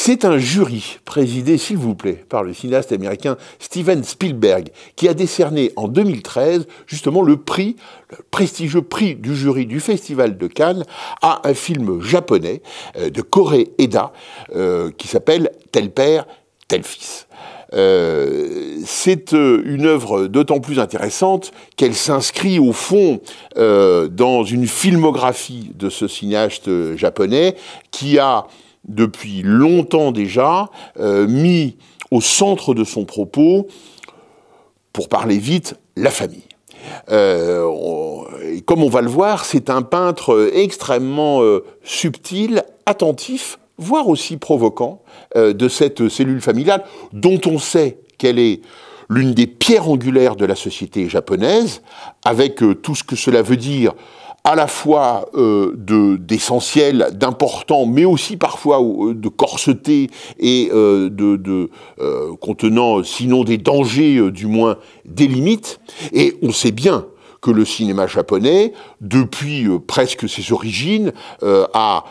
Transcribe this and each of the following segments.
C'est un jury présidé, s'il vous plaît, par le cinéaste américain Steven Spielberg, qui a décerné en 2013 justement le prestigieux prix du jury du Festival de Cannes à un film japonais de Koreeda qui s'appelle Tel père, tel fils. C'est une œuvre d'autant plus intéressante qu'elle s'inscrit au fond dans une filmographie de ce cinéaste japonais qui a depuis longtemps déjà mis au centre de son propos, pour parler vite, la famille. Et comme on va le voir, c'est un peintre extrêmement subtil, attentif, voire aussi provoquant, de cette cellule familiale, dont on sait qu'elle est l'une des pierres angulaires de la société japonaise, avec tout ce que cela veut dire, à la fois d'essentiel, d'important, mais aussi parfois de corseté et contenant, sinon des dangers, du moins des limites. Et on sait bien que le cinéma japonais, depuis presque ses origines, a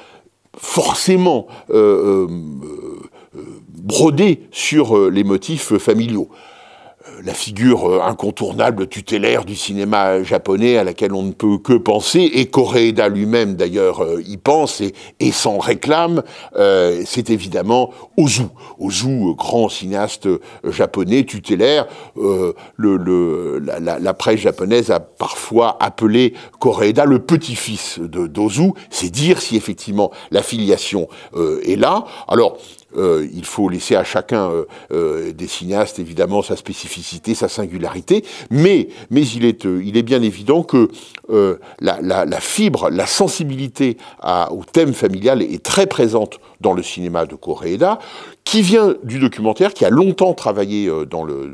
forcément brodé sur les motifs familiaux. La figure incontournable tutélaire du cinéma japonais à laquelle on ne peut que penser, et Koreeda lui-même d'ailleurs y pense et s'en réclame, c'est évidemment Ozu. Ozu, grand cinéaste japonais tutélaire, la presse japonaise a parfois appelé Koreeda le petit-fils d'Ozu, c'est dire si effectivement la filiation est là. Alors, il faut laisser à chacun des cinéastes, évidemment, sa spécificité, sa singularité, mais il est bien évident que la fibre, la sensibilité au thème familial est très présente dans le cinéma de Koreeda, qui vient du documentaire, qui a longtemps travaillé dans le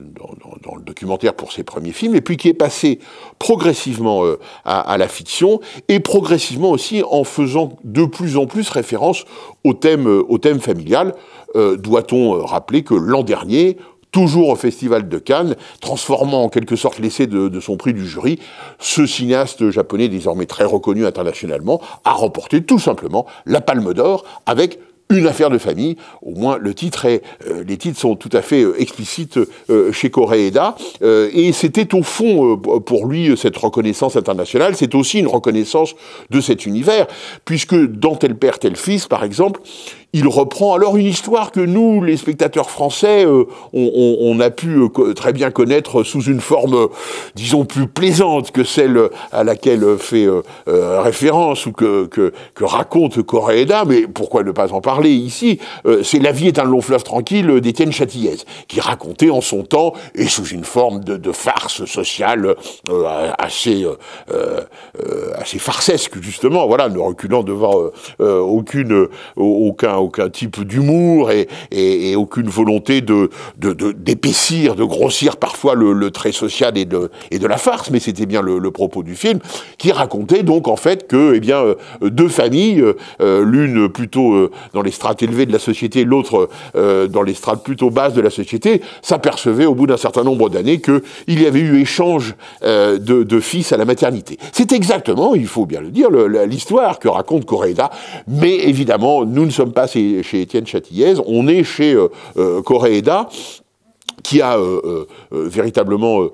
documentaire pour ses premiers films, et puis qui est passé progressivement à la fiction, et progressivement aussi en faisant de plus en plus référence au thème familial. Doit-on rappeler que l'an dernier, toujours au Festival de Cannes, transformant en quelque sorte l'essai de son prix du jury, ce cinéaste japonais désormais très reconnu internationalement a remporté tout simplement la Palme d'Or avec Une affaire de famille. Au moins les titres sont tout à fait explicites chez Koreeda, et c'était au fond pour lui cette reconnaissance internationale, c'est aussi une reconnaissance de cet univers, puisque dans Tel père, tel fils, par exemple, il reprend alors une histoire que nous, les spectateurs français, on a pu très bien connaître sous une forme, disons, plus plaisante que celle à laquelle fait référence ou que raconte Koreeda, mais pourquoi ne pas en parler ici? C'est La vie est un long fleuve tranquille d'Étienne Châtillez, qui racontait en son temps, et sous une forme de farce sociale assez farcesque, justement, voilà, ne reculant devant aucun type d'humour et aucune volonté d'épaissir, de grossir parfois le trait social et de la farce, mais c'était bien le propos du film, qui racontait donc en fait que deux familles, l'une plutôt dans les strates élevées de la société, l'autre dans les strates plutôt basses de la société, s'apercevaient au bout d'un certain nombre d'années qu'il y avait eu échange de fils à la maternité. C'est exactement, il faut bien le dire, l'histoire que raconte Koreeda, mais évidemment, nous ne sommes pas chez Étienne Châtillez, on est chez Koreeda, qui a véritablement,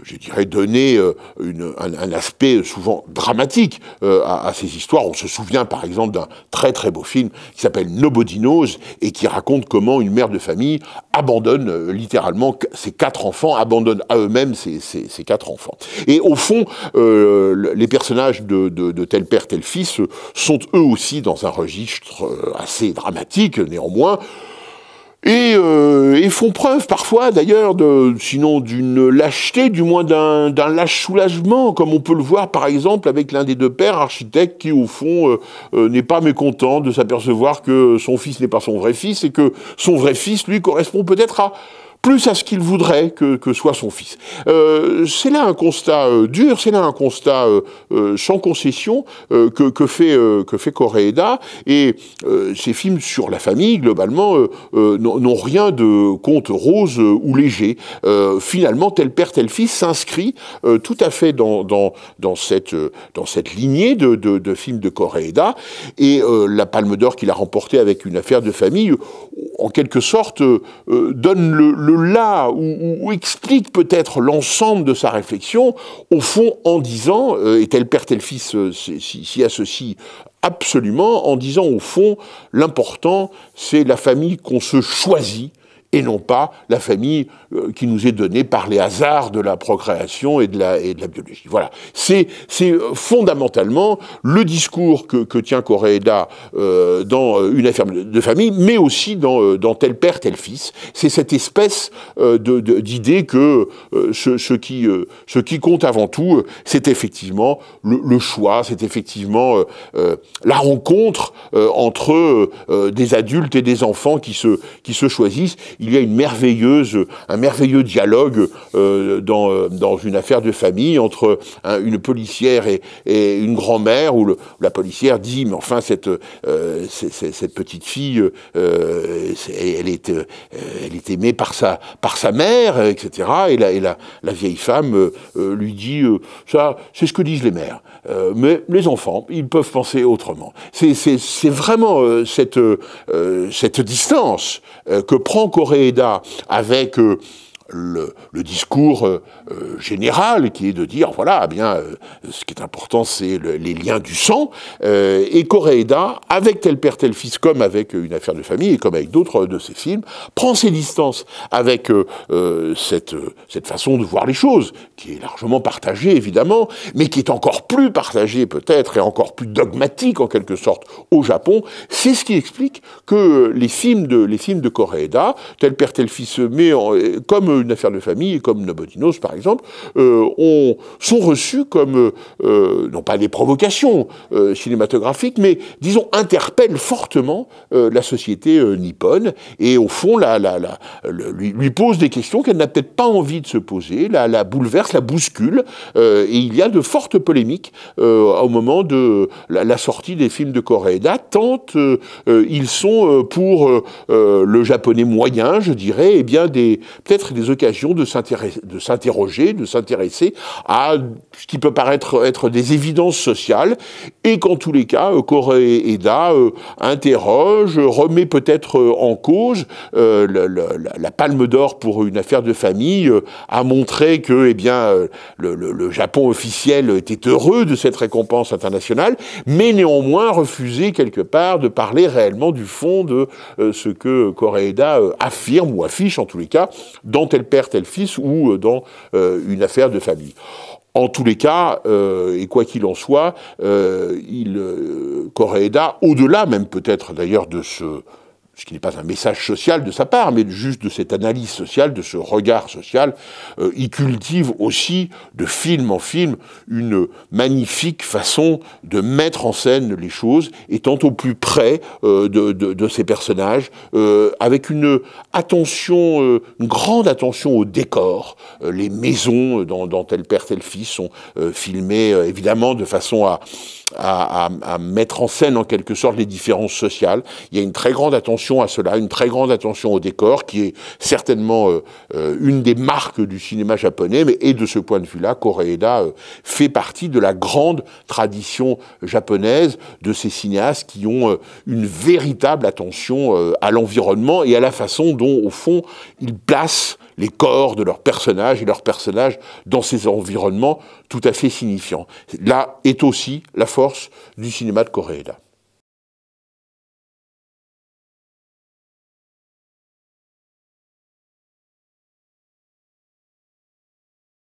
je dirais, donné un aspect souvent dramatique à ces histoires. On se souvient par exemple d'un très très beau film qui s'appelle Nobody Knows et qui raconte comment une mère de famille abandonne littéralement ses 4 enfants, abandonne à eux-mêmes ses 4 enfants. Et au fond, les personnages de Tel père, tel fils sont eux aussi dans un registre assez dramatique néanmoins, et font preuve parfois d'ailleurs sinon d'une lâcheté, du moins d'un lâche soulagement, comme on peut le voir par exemple avec l'un des deux pères, architecte, qui au fond n'est pas mécontent de s'apercevoir que son fils n'est pas son vrai fils et que son vrai fils lui correspond peut-être à plus à ce qu'il voudrait que soit son fils. C'est là un constat dur, c'est là un constat sans concession que fait Koreeda, et ces films sur la famille, globalement, n'ont rien de conte rose ou léger. Finalement, tel père, tel fils s'inscrit tout à fait dans cette lignée de films de Koreeda, et la Palme d'Or qu'il a remporté avec Une affaire de famille, en quelque sorte, donne le là, ou explique peut-être l'ensemble de sa réflexion, au fond, en disant, et tel père, tel fils s'y associe absolument, en disant, au fond, l'important, c'est la famille qu'on se choisit, et non pas la famille qui nous est donnée par les hasards de la procréation et de la biologie. Voilà. C'est fondamentalement le discours que tient Koreeda dans Une affaire de famille, mais aussi dans Tel père, tel fils. C'est cette espèce d'idée que ce qui compte avant tout, c'est effectivement le choix, c'est effectivement la rencontre entre des adultes et des enfants qui se choisissent. Il y a un merveilleux dialogue dans Une affaire de famille entre une policière et une grand-mère, où la policière dit, mais enfin cette petite fille, elle est aimée par sa mère, etc. Et la vieille femme lui dit, ça, c'est ce que disent les mères. Mais les enfants, ils peuvent penser autrement. C'est vraiment cette distance que prend Koreeda avec le discours général, qui est de dire, voilà, eh bien, ce qui est important, c'est les liens du sang, et Koreeda, avec Tel père, tel fils, comme avec Une affaire de famille, et comme avec d'autres de ses films, prend ses distances avec cette façon de voir les choses, qui est largement partagée, évidemment, mais qui est encore plus partagée, peut-être, et encore plus dogmatique, en quelque sorte, au Japon. C'est ce qui explique que les films de Koreeda, Tel père, tel fils, mais comme Une affaire de famille, et comme Nobody Knows, par exemple, sont reçus comme, non pas des provocations cinématographiques, mais, disons, interpellent fortement la société nippone, et au fond, lui pose des questions qu'elle n'a peut-être pas envie de se poser, la bouleverse, la bouscule, et il y a de fortes polémiques au moment de la sortie des films de Koreeda, tant ils sont pour le japonais moyen, je dirais, eh bien peut-être des occasions de s'interroger, de s'intéresser à ce qui peut paraître être des évidences sociales, et qu'en tous les cas, Koreeda interroge, remet peut-être en cause. La Palme d'Or pour Une affaire de famille a montré que, eh bien, le Japon officiel était heureux de cette récompense internationale, mais néanmoins refusait quelque part de parler réellement du fond de ce que Koreeda affirme, ou affiche en tous les cas, dans Tel père, tel fils, ou dans Une affaire de famille. En tous les cas, et quoi qu'il en soit, Koreeda, au-delà même peut-être d'ailleurs de ce qui n'est pas un message social de sa part, mais juste de cette analyse sociale, de ce regard social, il cultive aussi, de film en film, une magnifique façon de mettre en scène les choses, étant au plus près de ces personnages, avec une grande attention au décor. Les maisons dans Tel père, tel fils sont filmées, évidemment, de façon à mettre en scène en quelque sorte les différences sociales. Il y a une très grande attention à cela, une très grande attention au décor, qui est certainement une des marques du cinéma japonais, et de ce point de vue-là, Koreeda fait partie de la grande tradition japonaise de ces cinéastes qui ont une véritable attention à l'environnement et à la façon dont, au fond, ils placent les corps de leurs personnages et leurs personnages dans ces environnements tout à fait signifiants. Là est aussi la force du cinéma de Koreeda.